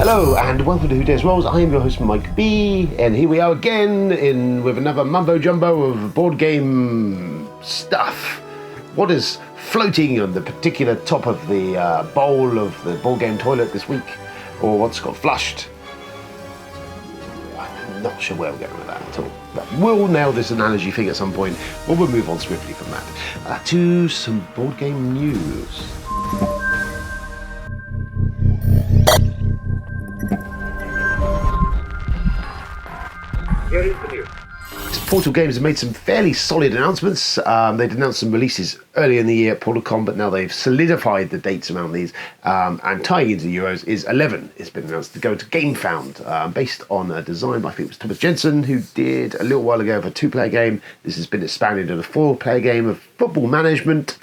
Hello and welcome to Who Dares Rolls. I am your host Mike B, and here we are again with another mumbo jumbo of board game stuff. What is floating on the particular top of the bowl of the board game toilet this week, or what's got flushed? I'm not sure where we're going with that at all. But we'll nail this analogy thing at some point, or we'll move on swiftly from that to some board game news. Here is the news. Portal Games have made some fairly solid announcements. They'd announced some releases earlier in the year at PortalCon, but now they've solidified the dates around these. And tying into the Euros is 11. It's been announced to go to GameFound, based on a design by, I think it was Thomas Jensen, who did a little while ago of a 2-player game. This has been expanded to a 4-player game of football management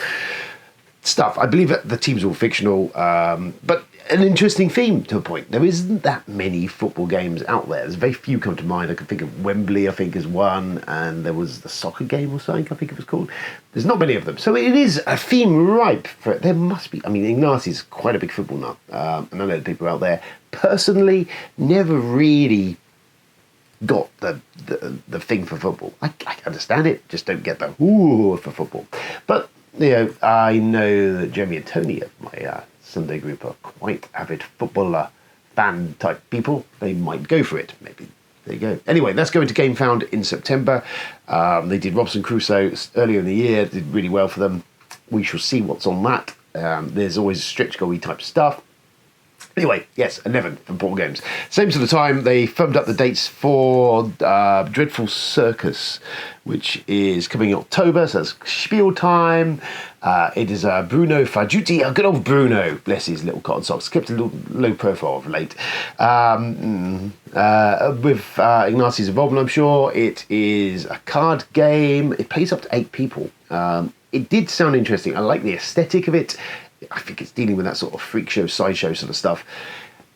stuff. I believe that the teams are all fictional, but an interesting theme to a point. There isn't that many football games out there. There's very few come to mind. I can think of Wembley, I think, is one, and there was the soccer game or something, I think it was called. There's not many of them. So it is a theme ripe for it. There must be. I mean, Ignati's quite a big football nut, and I know the people out there. Personally, never really got the thing for football. I understand it, just don't get the ooh for football. But, you know, I know that Jeremy and Tony of my Sunday group are quite avid footballer fan type people. They might go for it. Maybe. There you go. Anyway, that's going to GameFound in September. They did Robinson Crusoe earlier in the year. Did really well for them. We shall see what's on that. There's always stretch goal-y type stuff. Anyway, yes, 11 from Portal Games. Same sort of time, they firmed up the dates for Dreadful Circus, which is coming in October, so that's Spiel Time. It is Bruno Fagiuti, good old Bruno, bless his little cotton socks, kept a little low profile of late. With Ignati's involvement, I'm sure. It is a card game. It plays up to 8 people. It did sound interesting. I like the aesthetic of it. I think it's dealing with that sort of freak show, sideshow sort of stuff.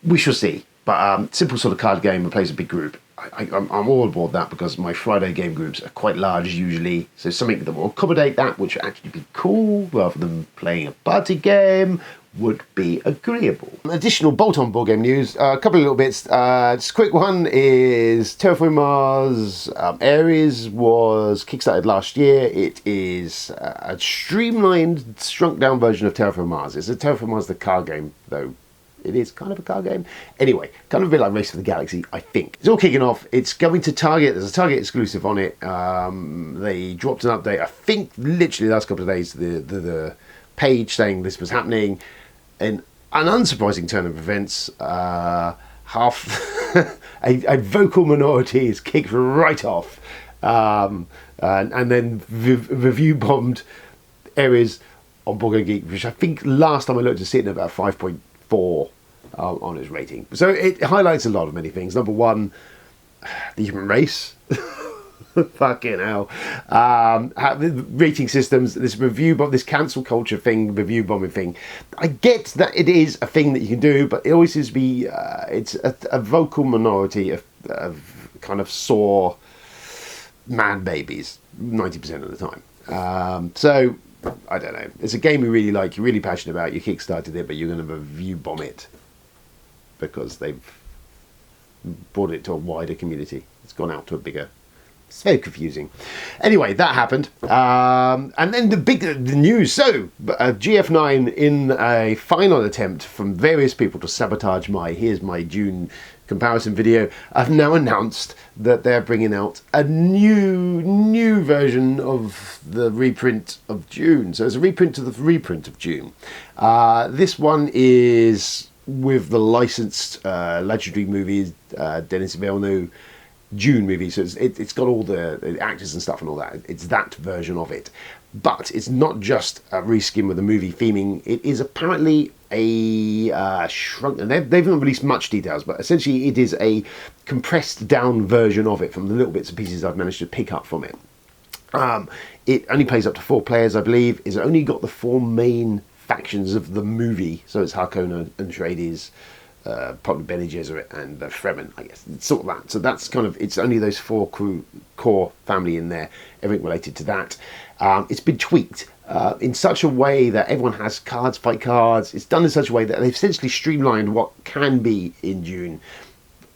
We shall see. But simple sort of card game and plays a big group. I'm all aboard that because my Friday game groups are quite large usually. So something that will accommodate that, which would actually be cool, rather than playing a party game, would be agreeable. Additional bolt-on board game news, a couple of little bits. Just a quick one is Terraforming Mars Ares was kickstarted last year. It is a streamlined, shrunk down version of Terraforming Mars. It's a Terraforming Mars the card game, though. It is kind of a card game. Anyway, kind of a bit like Race for the Galaxy, I think. It's all kicking off. It's going to Target. There's a Target exclusive on it. They dropped an update, I think, literally the last couple of days, the page saying this was happening. In an unsurprising turn of events, half a vocal minority is kicked right off, and then review bombed areas on Board Game Geek, which I think last time I looked is sitting at about 5.4 on its rating. So it highlights a lot of many things. Number one, the human race. Fucking hell. Rating systems, this this cancel culture thing, review bombing thing. I get that it is a thing that you can do, but it always seems to be, it's a vocal minority of kind of sore man babies 90% of the time. So, I don't know. It's a game you really like, you're really passionate about, you kickstarted it, but you're going to review bomb it because they've brought it to a wider community. It's gone out to a bigger. So confusing. Anyway, that happened. And then the news. So, GF9, in a final attempt from various people to sabotage here's my Dune comparison video, have now announced that they're bringing out a new version of the reprint of Dune. So it's a reprint of the reprint of Dune. This one is with the licensed legendary movies, Denis Villeneuve Dune movie, so it's got all the actors and stuff and all that. It's that version of it, but it's not just a reskin with the movie theming. It is apparently a shrunk, and they've not released much details, but essentially it is a compressed down version of it from the little bits and pieces I've managed to pick up from it. It only plays up to 4 players, I believe. It's only got the 4 main factions of the movie, so it's Harkonnen and Atreides, probably Bene Gesserit and Fremen, I guess. It's sort of that. So that's kind of, it's only those 4 core family in there, everything related to that. It's been tweaked in such a way that everyone has cards, fight cards. It's done in such a way that they've essentially streamlined what can be in Dune,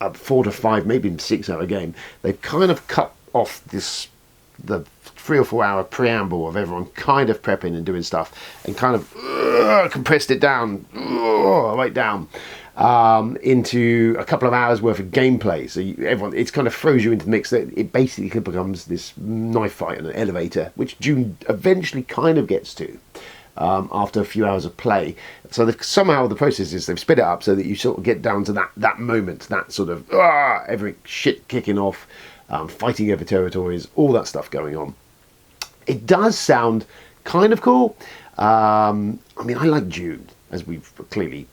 a 4 to 5, maybe even 6 hour game. They've kind of cut off the 3 or 4 hour preamble of everyone kind of prepping and doing stuff, and kind of compressed it down, right down into a couple of hours worth of gameplay. So it kind of throws you into the mix. That it basically becomes this knife fight in an elevator, which Dune eventually kind of gets to after a few hours of play. So somehow the process is they've sped it up so that you sort of get down to that moment, that sort of every shit kicking off, fighting over territories, all that stuff going on. It does sound kind of cool. I mean, I like Dune, as we've clearly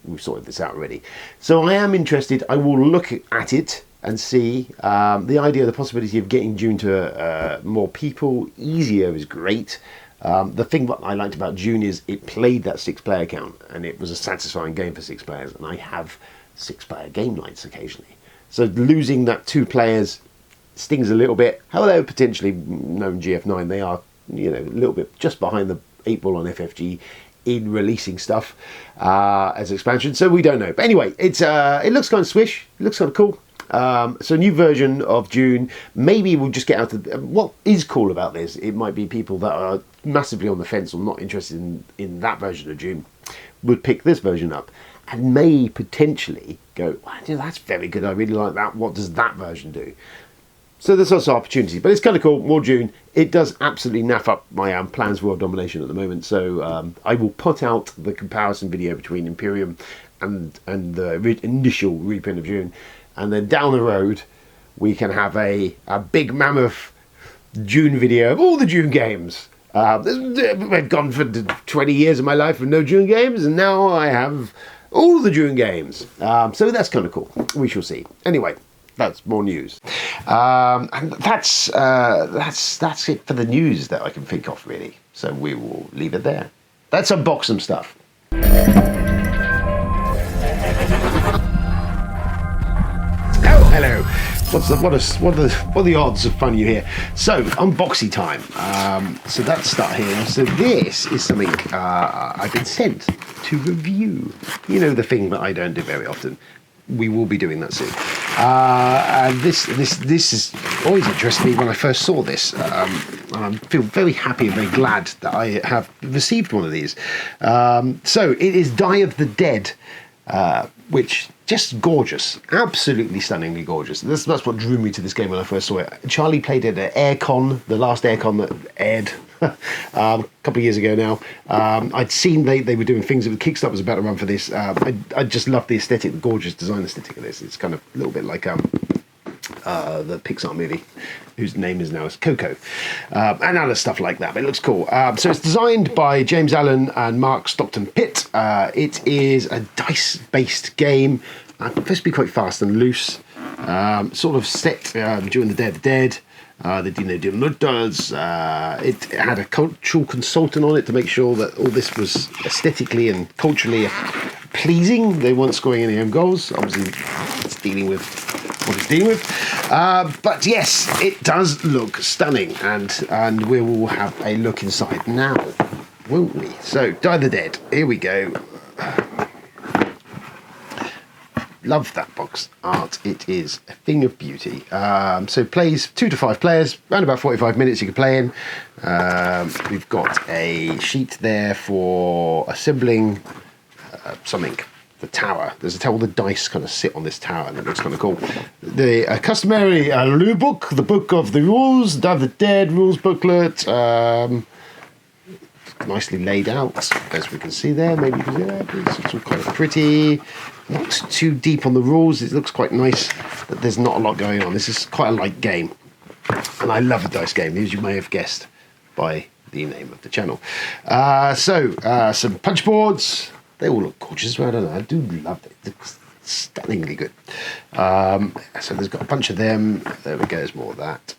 we've sorted this out already. So I am interested. I will look at it and see. The idea, the possibility of getting Dune to more people easier is great. The thing that I liked about Dune is it played that 6-player count, and it was a satisfying game for 6 players. And I have 6-player game nights occasionally. So losing that 2 players stings a little bit. However, potentially known GF9, they are a little bit just behind the 8 ball on FFG in releasing stuff as expansion. So we don't know. But anyway, it looks kind of swish. It looks kind of cool. So a new version of Dune. Maybe we'll just get out of what is cool about this. It might be people that are massively on the fence or not interested in that version of Dune would pick this version up and may potentially go, well, that's very good. I really like that. What does that version do? So there's also opportunity, but it's kind of cool. More Dune. It does absolutely naff up my plans for world domination at the moment. So I will put out the comparison video between Imperium and the initial reprint of Dune. And then down the road, we can have a big mammoth Dune video of all the Dune games. I've gone for 20 years of my life with no Dune games, and now I have all the Dune games. So that's kind of cool. We shall see. Anyway, that's more news. And that's it for the news that I can think of, really. So we will leave it there. Let's unbox some stuff. Hello. What are the odds of finding you here? So, unboxing time. So let's start here. So this is something I've been sent to review. You know, the thing that I don't do very often. We will be doing that soon. And this is always interested me when I first saw this. And I feel very happy and very glad that I have received one of these. So it is Die of the Dead, which just gorgeous, absolutely stunningly gorgeous. That's what drew me to this game when I first saw it. Charlie played it at AirCon, the last AirCon that aired a couple of years ago now. I'd seen they were doing things. The Kickstarter was about to run for this. I just love the aesthetic, the gorgeous design aesthetic of this. It's kind of a little bit like the Pixar movie, whose name is now Coco, and other stuff like that. But it looks cool. So it's designed by James Allen and Mark Stockton Pitt. It is a dice-based game. Supposed to be quite fast and loose. Sort of set during the Day of the Dead. The Dino de Muertos. It had a cultural consultant on it to make sure that all this was aesthetically and culturally pleasing. They weren't scoring any own goals. Obviously, it's dealing with what it's dealing with. But yes, it does look stunning, and we will have a look inside now, won't we? So, Die the Dead. Here we go. Love that box art. It is a thing of beauty. So plays 2 to 5 players, around about 45 minutes you can play in. We've got a sheet there for assembling something. The tower. There's a tower. All the dice kind of sit on this tower, and it looks kind of cool. The customary rule book, the book of the rules, Die of the Dead rules booklet. Nicely laid out, as we can see there. Maybe you can see that. It's all quite pretty. Not too deep on the rules. It looks quite nice, but there's not a lot going on. This is quite a light game, and I love a dice game, as you may have guessed by the name of the channel. Some punch boards. They all look gorgeous as well, don't they? I do love it. It's stunningly good. So there's got a bunch of them. There we go. There's more of that.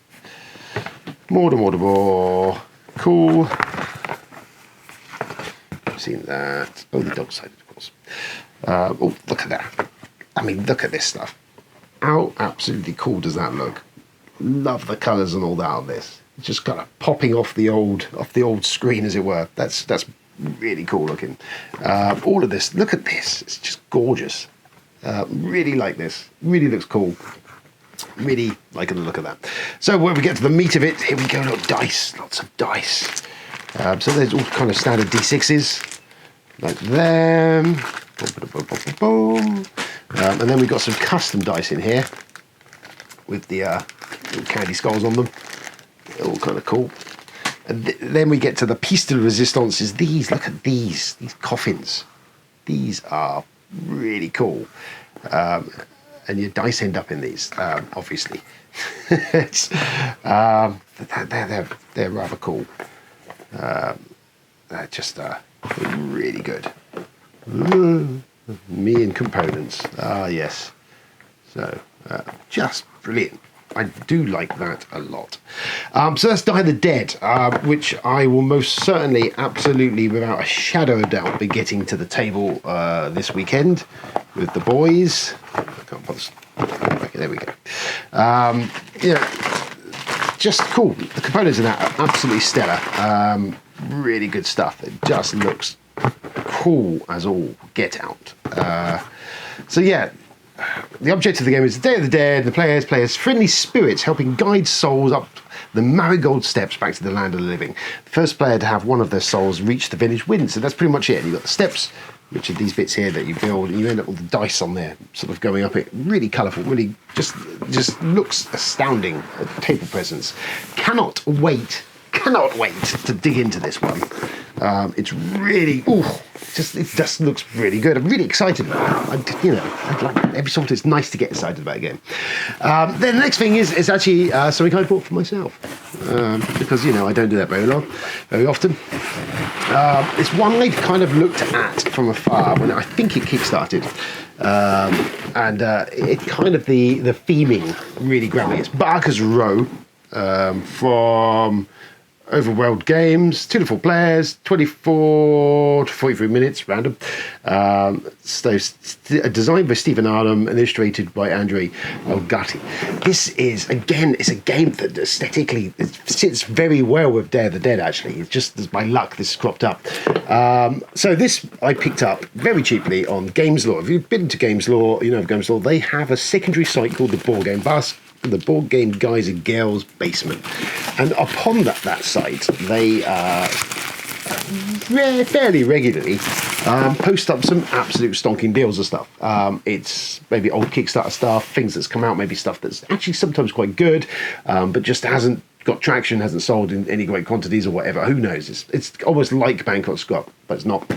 More. Cool. I've seen that. Oh, the dog-sided, of course. Oh, look at that. I mean, look at this stuff. How absolutely cool does that look? Love the colours and all that on this. just kind of popping off the old screen, as it were. That's really cool looking. All of this, look at this, it's just gorgeous. Really like this, really looks cool. Really liking the look of that. So when we get to the meat of it, here we go. Look, dice, lots of dice. So there's all kind of standard D6s, like them. And then we've got some custom dice in here with the little candy skulls on them. They're all kind of cool. And then we get to the piece de resistance is these. Look at these coffins. These are really cool. And your dice end up in these, obviously. They're rather cool. They're just really good. Me and components. Ah, yes. So, just brilliant. I do like that a lot. So that's Die the Dead, which I will most certainly, absolutely, without a shadow of doubt, be getting to the table this weekend with the boys. I can't put this back. There we go. Just cool. The components in that are absolutely stellar. Really good stuff. It just looks cool as all get out. So yeah. The object of the game is the Day of the Dead. The players play as friendly spirits helping guide souls up the marigold steps back to the land of the living. The first player to have one of their souls reach the village wins. So that's pretty much it. You've got the steps, which are these bits here that you build, and you end up with the dice on there, sort of going up it. Really colourful, really just looks astounding. Table presence. Cannot wait to dig into this one. It's really, it just looks really good. I'm really excited about it. I'd like every sort of, it's nice to get excited about a game. Then the next thing is actually something I bought for myself. Because, I don't do that very often. It's one I kind of looked at from afar when I think it kickstarted. And it kind of, the theming really grabbed me. It's Barker's Row from Overworld Games, 2 to 4 players, 24 to 43 minutes, random. Designed by Stephen Arnhem and illustrated by Andrei Elgati. This is, again, it's a game that aesthetically it sits very well with Day of the Dead, actually. It's just, by luck, this cropped up. So this I picked up very cheaply on Games Law. If you've been to Games Law, you know of Games Law, they have a secondary site called the Board Game Guys and Girls Basement, and upon that site they fairly regularly post up some absolute stonking deals of stuff. It's maybe old Kickstarter stuff, things that's come out, maybe stuff that's actually sometimes quite good, but just hasn't got traction, hasn't sold in any great quantities or whatever. Who knows? It's almost like Bangkok Scott, but it's not.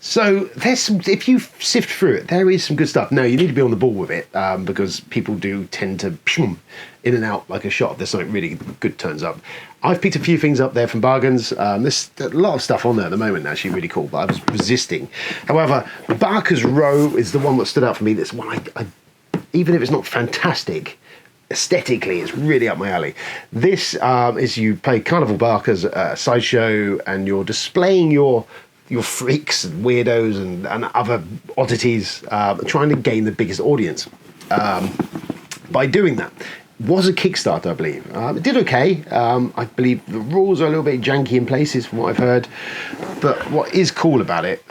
So there's some, if you sift through it, there is some good stuff. Now, you need to be on the ball with it, because people do tend to in and out like a shot. There's something really good turns up. I've picked a few things up there from bargains. There's a lot of stuff on there at the moment, actually really cool, but I was resisting. However, Barker's Row is the one that stood out for me. This one, I even if it's not fantastic, aesthetically, it's really up my alley. This is, you play Carnival Barker's sideshow, and you're displaying your freaks and weirdos and other oddities, trying to gain the biggest audience by doing that. Was a Kickstarter, I believe. It did okay. I believe the rules are a little bit janky in places from what I've heard, but what is cool about it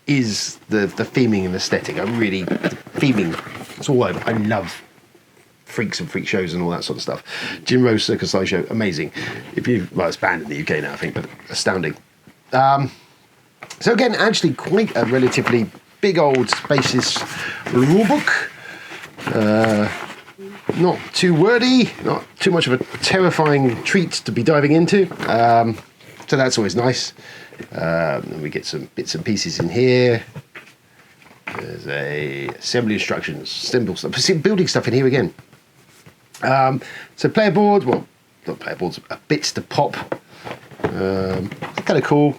is the theming and aesthetic. The theming, it's all over. I love freaks and freak shows and all that sort of stuff. Jim Rose Circus Sideshow, amazing. It's banned in the UK now, I think, but astounding. So again, actually quite a relatively big old spacious rulebook. Not too wordy, not too much of a terrifying treat to be diving into. So that's always nice. And we get some bits and pieces in here. There's a assembly instructions, symbol stuff, building stuff in here again. So player board, well, not player boards, bits to pop. Kind of cool.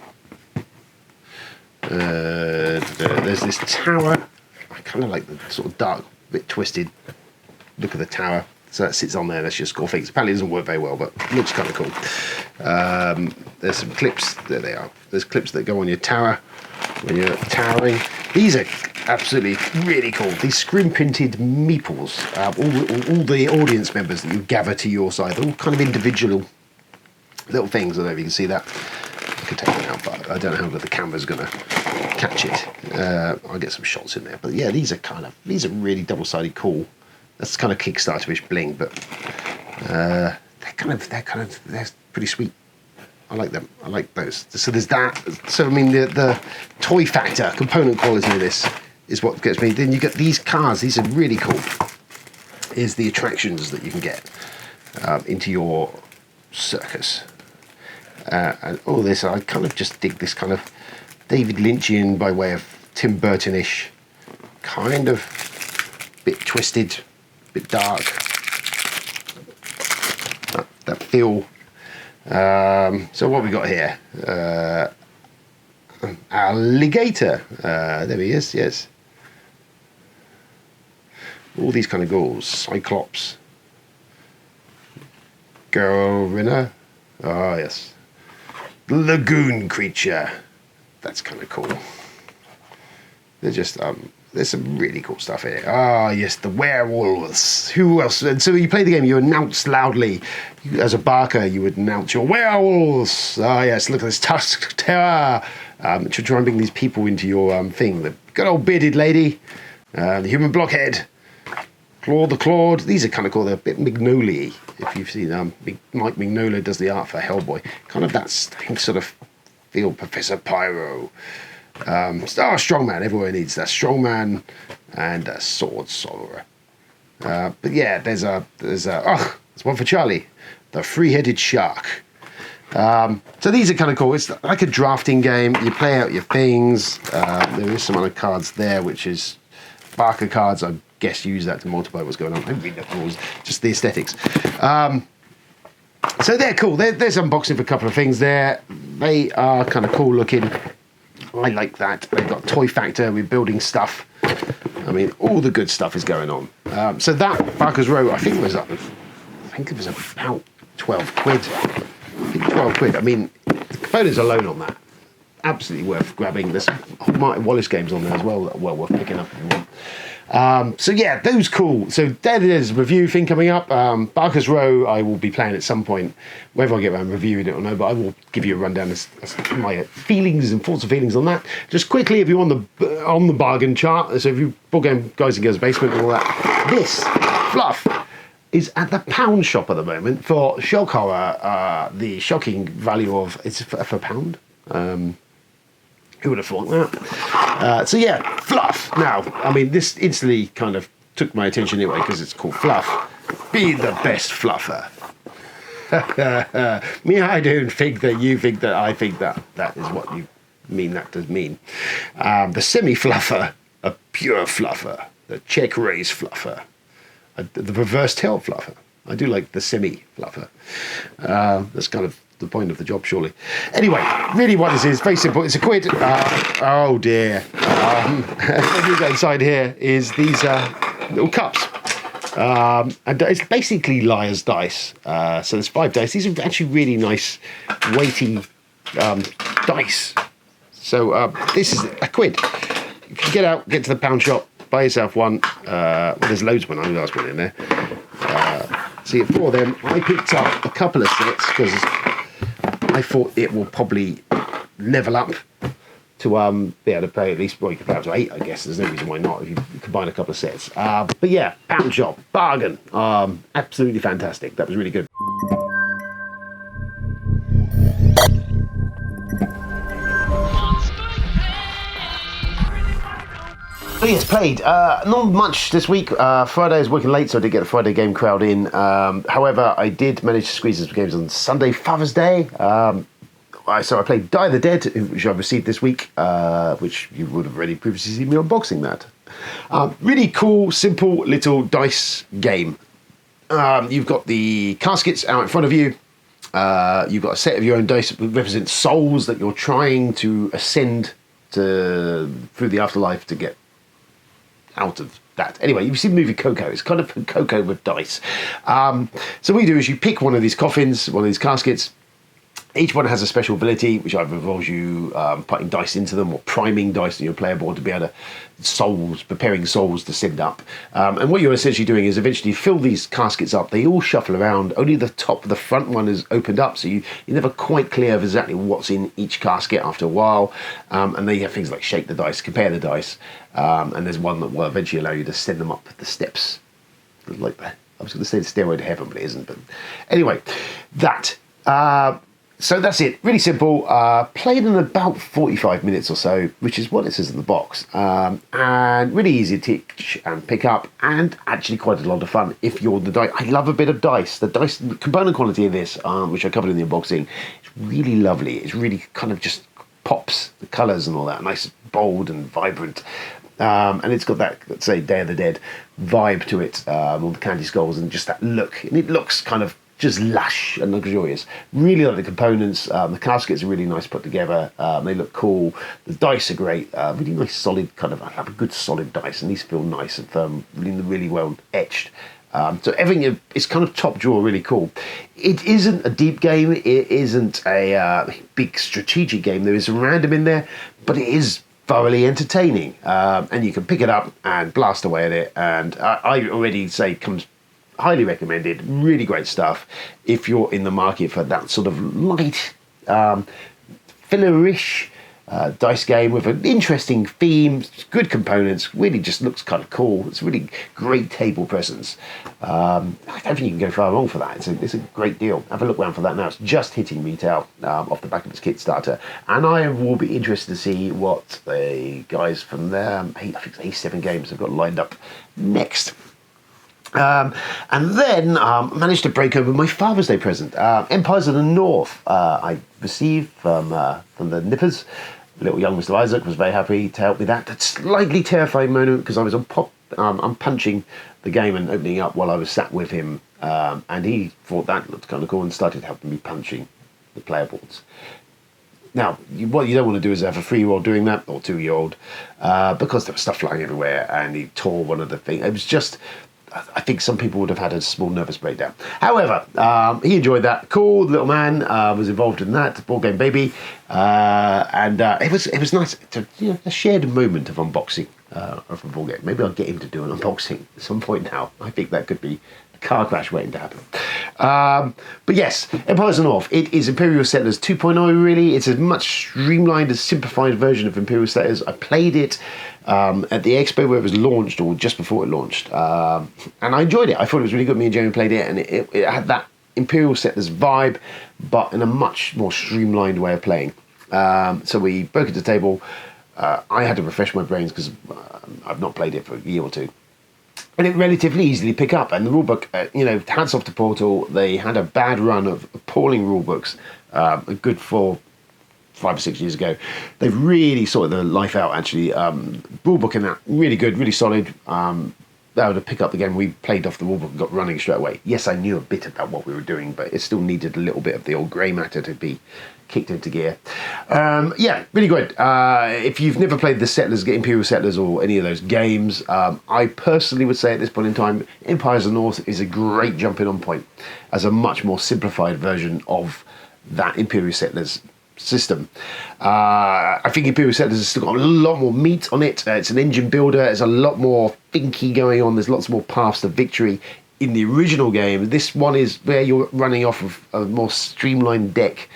There's this tower. I kind of like the sort of dark, bit twisted look of the tower. So that sits on there. That's just score things. Apparently it doesn't work very well, but it looks kind of cool. There's some clips. There they are. There's clips that go on your tower when you're towering. These are absolutely really cool. These screen-printed meeples, all the audience members that you gather to your side, they're all kind of individual little things. I don't know if you can see that. I could take it out, but I don't know how good the camera's going to catch it. I'll get some shots in there. But yeah, these are really double-sided cool. That's kind of Kickstarter-ish bling, but they're pretty sweet. I like them. I like those. So there's that. So I mean, the toy factor, component quality of this is what gets me. Then you get these cars. These are really cool. Is the attractions that you can get into your circus. And all this, I kind of just dig this kind of David Lynchian by way of Tim Burton-ish, kind of bit twisted, bit dark. That feel. So what we got here? Alligator. There he is. Yes. All these kind of ghouls. Cyclops. Gorilla. Oh yes. Lagoon creature. That's kind of cool. They're just there's some really cool stuff here. Ah, yes, the werewolves. Who else? And so you play the game, you announce loudly. As a barker, you would announce your werewolves. Ah, yes, look at this tusk terror. To try and bring these people into your thing. The good old bearded lady, the human blockhead, Claw the Clawed. These are kind of cool. They're a bit Mignola. If you've seen Mike Mignola does the art for Hellboy. Kind of that same sort of feel. Professor Pyro. Strongman. Everyone needs that strongman and a sword sorcerer. But yeah, there's one for Charlie, the three-headed shark. So these are kind of cool. It's like a drafting game. You play out your things. There is some other cards there, which is Barker cards. I guess use that to multiply what's going on. I don't read the rules, just the aesthetics. So they're cool. There's unboxing for a couple of things there. They are kind of cool looking. I like that. They've got toy factor. We're building stuff. I mean, all the good stuff is going on. So that Barker's Row, I think it was about 12 quid. I think 12 quid. I mean, the components alone on that, absolutely worth grabbing. There's Martin Wallace games on there as well that are well worth picking up if you want. So yeah, those cool. So there's a review thing coming up. Barker's Row, I will be playing at some point. Whether I get around reviewing it or no, but I will give you a rundown as my feelings and thoughts and feelings on that. Just quickly, if you're on the bargain chart, so if you book game Guys and Girls Basement and all that, this fluff is at the pound shop at the moment for shock horror. The shocking value of it's for a pound. Who would have thought that? So yeah, fluff. Now, I mean, this instantly kind of took my attention anyway because it's called fluff. Be the best fluffer. Me, I don't think that you think that I think that that is what you mean that does mean. The semi-fluffer, a pure fluffer, the check raise fluffer, the reverse tail fluffer. I do like the semi-fluffer. That's kind of the point of the job, surely. Anyway, really what this is, very simple. It's a quid. Oh dear. What you got inside here is these little cups. And it's basically liar's dice. So there's 5 dice. These are actually really nice, weighty dice. So this is a quid. You can get to the pound shop, buy yourself one. There's loads of them. I last one in there. See, for them, I picked up a couple of sets because I thought it will probably level up to be able to play at least, well, you can play up to 8, I guess. There's no reason why not if you combine a couple of sets. But yeah, pound shop, bargain. Absolutely fantastic. That was really good. Oh yes, played. Not much this week. Friday is working late, so I did get a Friday game crowd in. However, I did manage to squeeze some games on Sunday, Father's Day. So I played Die the Dead, which I've received this week, which you would have already previously seen me unboxing that. Really cool, simple little dice game. You've got the caskets out in front of you. You've got a set of your own dice that represent souls that you're trying to ascend through the afterlife to get out of that. Anyway, you've seen the movie Coco. It's kind of Coco with dice. So what you do is you pick one of these coffins, one of these caskets, Each one has a special ability, which either involves you putting dice into them or priming dice on your player board to be able to preparing souls to send up. And what you're essentially doing is eventually fill these caskets up. They all shuffle around. Only the top of the front one is opened up, so you're never quite clear of exactly what's in each casket after a while. And then you have things like shake the dice, compare the dice, and there's one that will eventually allow you to send them up the steps. Like that. I was going to say the stairway to heaven, but it isn't. But anyway, that. So that's it. Really simple. Played in about 45 minutes or so, which is what it says in the box. And really easy to teach and pick up, and actually quite a lot of fun if you're the dice. I love a bit of dice. The dice component quality of this, which I covered in the unboxing, is really lovely. It's really kind of just pops, the colours and all that. Nice, bold and vibrant. And it's got that, let's say, Day of the Dead vibe to it, all the candy skulls and just that look. And it looks kind of just lush and luxurious. Really like the components. The caskets are really nice put together. They look cool. The dice are great. Really nice, solid kind of. I have a good solid dice, and these feel nice and firm, really well etched. So everything is kind of top drawer, really cool. It isn't a deep game. It isn't a big strategic game. There is some random in there, but it is thoroughly entertaining. And you can pick it up and blast away at it. And I already say comes highly recommended. Really great stuff if you're in the market for that sort of light, fillerish dice game with an interesting theme, good components. Really just looks kind of cool. It's really great table presence. I don't think you can go far wrong for that. It's a great deal. Have a look around for that now. It's just hitting retail off the back of its Kickstarter, and I will be interested to see what the guys from there, I think it's A7 Games, have got lined up next. And then managed to break open my Father's Day present, Empires of the North. I received from the Nippers. Little young Mr. Isaac was very happy to help me that. That slightly terrifying moment because I was I'm punching the game and opening up while I was sat with him, and he thought that looked kind of cool and started helping me punching the player boards. Now, what you don't want to do is have a 3-year-old doing that, or 2-year-old, because there was stuff flying everywhere and he tore one of the things. It was just, I think some people would have had a small nervous breakdown. However, he enjoyed that. Cool little man, was involved in that board game baby, and it was nice to a shared moment of unboxing of a board game. Maybe I'll get him to do an unboxing at some point now. I think that could be a car crash waiting to happen. But yes, Empires of the North. It is Imperial Settlers 2.0. Really, it's a much streamlined and simplified version of Imperial Settlers. I played it at the expo where it was launched, or just before it launched, and I enjoyed it. I thought it was really good. Me and Jamie played it, and it had that Imperial Settlers vibe, but in a much more streamlined way of playing. So we broke it to the table. I had to refresh my brains because I've not played it for a year or two. And it relatively easily pick up. And the rulebook, hats off to Portal. They had a bad run of appalling rulebooks, a good 5 or 6 years ago. They've really sorted their life out, actually. Rulebook in that, really good, really solid. They were to pick up the game. We played off the rulebook and got running straight away. Yes, I knew a bit about what we were doing, but it still needed a little bit of the old grey matter to be kicked into gear. Yeah, really good. If you've never played the Settlers, Imperial Settlers, or any of those games, I personally would say at this point in time, Empires of the North is a great jumping on point as a much more simplified version of that Imperial Settlers system. I think Imperial Settlers has still got a lot more meat on it. It's an engine builder. There's a lot more thinky going on. There's lots more paths to victory in the original game. This one is where you're running off of a more streamlined deck.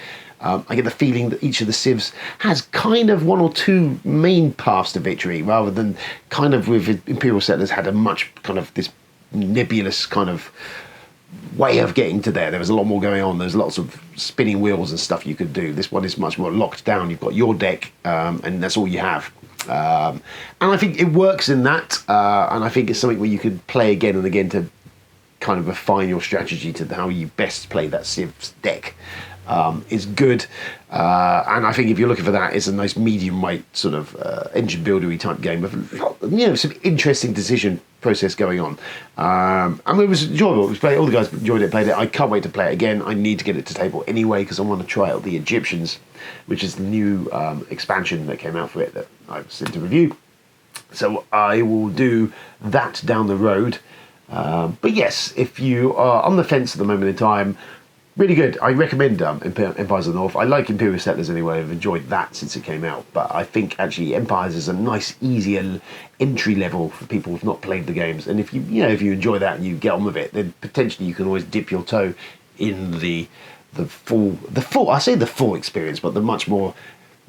I get the feeling that each of the civs has kind of 1 or 2 main paths to victory, rather than kind of with Imperial Settlers had a much kind of this nebulous kind of way of getting to there. There was a lot more going on. There's lots of spinning wheels and stuff you could do. This one is much more locked down. You've got your deck, and that's all you have. And I think it works in that, and I think it's something where you could play again and again to kind of refine your strategy to how you best play that Civ's deck. Is good, and I think if you're looking for that, it's a nice medium weight sort of engine buildery type game with some interesting decision process going on. And it was enjoyable. All the guys enjoyed it, played it. I can't wait to play it again. I need to get it to table anyway because I want to try out the Egyptians, which is the new expansion that came out for it that I've sent to review. So I will do that down the road. But yes, if you are on the fence at the moment in time, Really good. I recommend Empires of the North. I like Imperial Settlers anyway. I've enjoyed that since it came out. But I think actually Empires is a nice, easier entry level for people who've not played the games. And if you enjoy that and you get on with it, then potentially you can always dip your toe in the full. I say the full experience, but the much more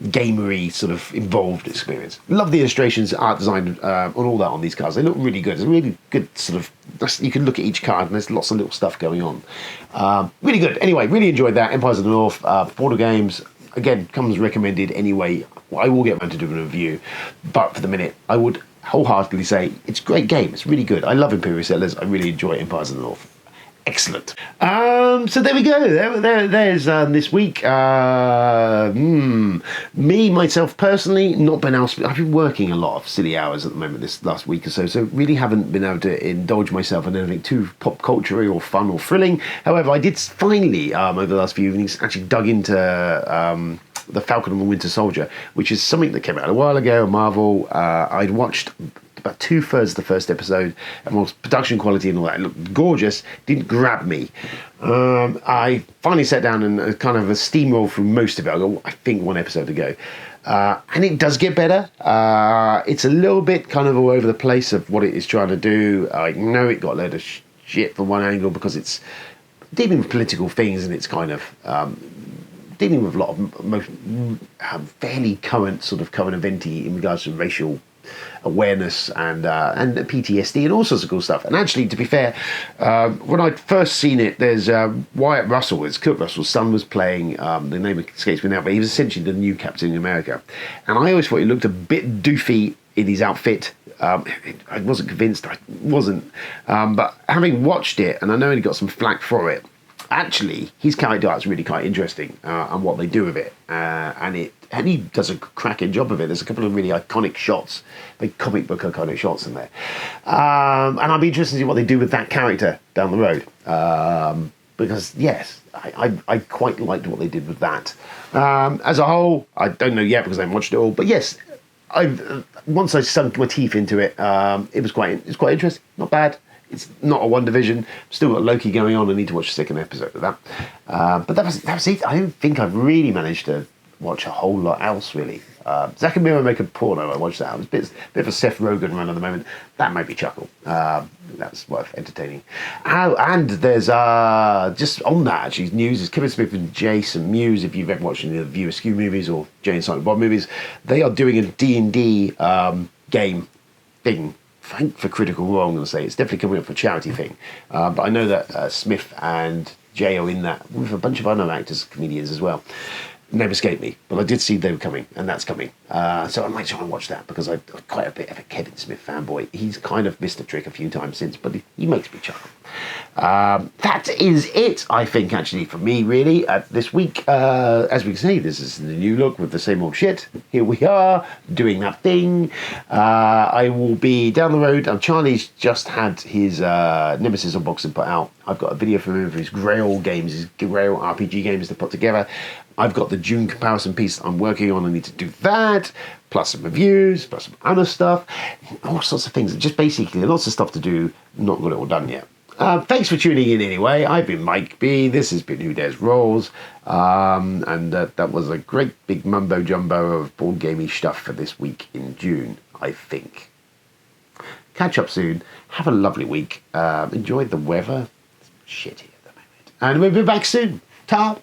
gamery sort of involved experience. Love the illustrations, art design, and all that on these cards. They look really good. It's a really good sort of, you can look at each card and there's lots of little stuff going on. Really good. Anyway, really enjoyed that. Empires of the North, Border Games, again, comes recommended anyway. I will get around to doing a review, but for the minute, I would wholeheartedly say it's a great game. It's really good. I love Imperial Settlers. I really enjoy Empires of the North. Excellent. So there we go. There's this week. Me, myself, personally, not been able to... I've been working a lot of silly hours at the moment this last week or so really haven't been able to indulge myself in anything too pop culture or fun or thrilling. However, I did finally, over the last few evenings, actually dug into The Falcon and the Winter Soldier, which is something that came out a while ago, Marvel. I'd watched about 2/3 of the first episode, and more production quality and all that. It looked gorgeous, didn't grab me. I finally sat down and kind of a steamroll through most of it. I think one episode to go. And it does get better. It's a little bit kind of all over the place of what it is trying to do. I know it got a load of shit from one angle because it's dealing with political things and it's kind of dealing with a lot of fairly current event-y in regards to racial awareness and PTSD and all sorts of cool stuff. And actually, to be fair, when I'd first seen it, there's Wyatt Russell, it's Kurt Russell's son, was playing, the name escapes me now, but he was essentially the new Captain America. And I always thought he looked a bit doofy in his outfit. I wasn't convinced, I wasn't. But having watched it, and I know he got some flack for it, actually, his character art's really quite interesting, and what they do with it, and he does a cracking job of it. There's a couple of really iconic shots, big comic book iconic shots in there, and I'll be interested to see what they do with that character down the road, because yes, I quite liked what they did with that. As a whole, I don't know yet because I haven't watched it all, but yes, once I sunk my teeth into it, it was quite interesting, not bad. It's not a One Division. Still got Loki going on. I need to watch the second episode of that. But that was it. I don't think I've really managed to watch a whole lot else, really. Zack and Mira Make a Porno, I watched that. It was a bit of a Seth Rogen run at the moment. That made me chuckle. That's worth entertaining. And there's, just on that, actually, news is Kevin Smith and Jason Mewes, if you've ever watched any of the View Askew movies or Jay and Silent Bob movies, they are doing a D&D game thing. For Critical Role, I'm going to say. It's definitely coming up for a charity thing. But I know that Smith and Jay are in that with a bunch of other actors, comedians as well. Name escaped me, but I did see they were coming, and that's coming. So I might try and watch that because I'm quite a bit of a Kevin Smith fanboy. He's kind of missed a trick a few times since, but he makes me chuckle. That is it, I think, actually, for me, really, this week. As we can see, this is the new look with the same old shit. Here we are, doing that thing. I will be down the road. Charlie's just had his Nemesis unboxing put out. I've got a video from him of his Grail games, his Grail RPG games to put together. I've got the Dune comparison piece I'm working on. I need to do that, plus some reviews, plus some other stuff, all sorts of things. Just basically lots of stuff to do, not got it all done yet. Thanks for tuning in anyway. I've been Mike B. This has been Who Dares Rolls. And that was a great big mumbo jumbo of board gamey stuff for this week in June, I think. Catch up soon. Have a lovely week. Enjoy the weather. It's shitty at the moment. And we'll be back soon. Ta!